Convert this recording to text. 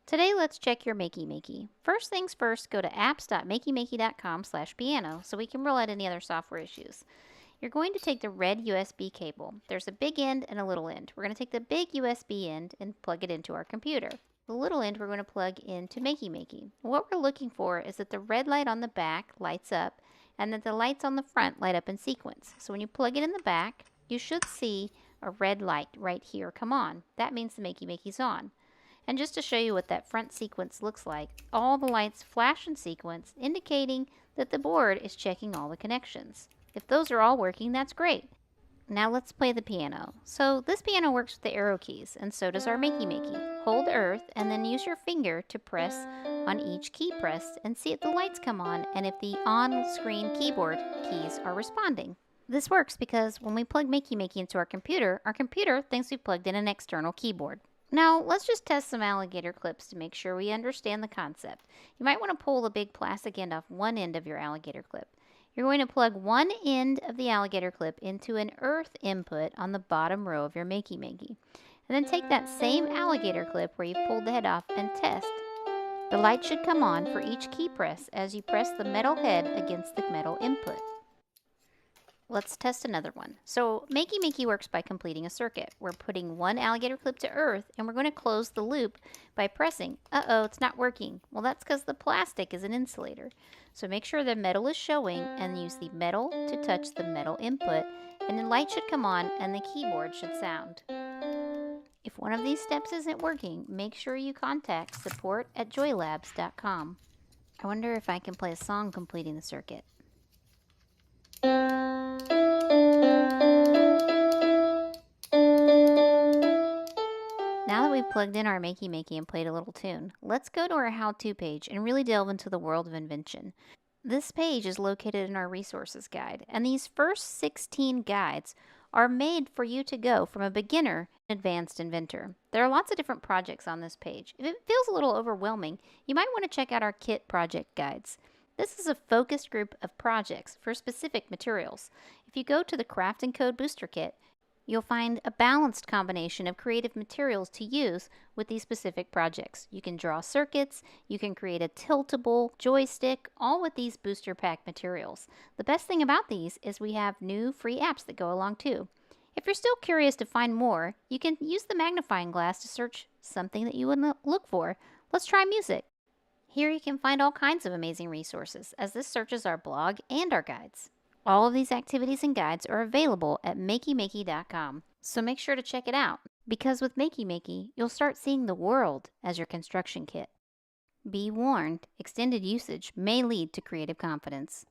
Today, let's check your Makey Makey. First things first, go to apps.makeymakey.com/piano so we can rule out any other software issues. You're going to take the red USB cable. There's a big end and a little end. We're going to take the big USB end and plug it into our computer. The little end we're going to plug into Makey Makey. What we're looking for is that the red light on the back lights up and that the lights on the front light up in sequence. So when you plug it in the back, you should see a red light right here come on. That means the Makey Makey's on. And just to show you what that front sequence looks like, all the lights flash in sequence, indicating that the board is checking all the connections. If those are all working, that's great. Now let's play the piano. So this piano works with the arrow keys, and so does our Makey Makey. Hold Earth and then use your finger to press on each key pressed and see if the lights come on and if the on-screen keyboard keys are responding. This works because when we plug Makey Makey into our computer thinks we plugged in an external keyboard. Now, let's just test some alligator clips to make sure we understand the concept. You might want to pull the big plastic end off one end of your alligator clip. You're going to plug one end of the alligator clip into an earth input on the bottom row of your Makey Makey. And then take that same alligator clip where you pulled the head off and test. The light should come on for each key press as you press the metal head against the metal input. Let's test another one. So Makey Makey works by completing a circuit. We're putting one alligator clip to earth and we're going to close the loop by pressing. Uh-oh, it's not working. Well, that's because the plastic is an insulator. So make sure the metal is showing and use the metal to touch the metal input, and the light should come on and the keyboard should sound. If one of these steps isn't working, make sure you contact support@joylabs.com. I wonder if I can play a song completing the circuit. Now that we've plugged in our Makey Makey and played a little tune, let's go to our how-to page and really delve into the world of invention. This page is located in our resources guide, and these first 16 guides are made for you to go from a beginner to advanced inventor. There are lots of different projects on this page. If it feels a little overwhelming, you might want to check out our kit project guides. This is a focused group of projects for specific materials. If you go to the Craft and Code Booster Kit, you'll find a balanced combination of creative materials to use with these specific projects. You can draw circuits, you can create a tiltable joystick, all with these booster pack materials. The best thing about these is we have new free apps that go along too. If you're still curious to find more, you can use the magnifying glass to search something that you would look for. Let's try music. Here you can find all kinds of amazing resources, as this searches our blog and our guides. All of these activities and guides are available at makeymakey.com, so make sure to check it out, because with Makey Makey, you'll start seeing the world as your construction kit. Be warned, extended usage may lead to creative confidence.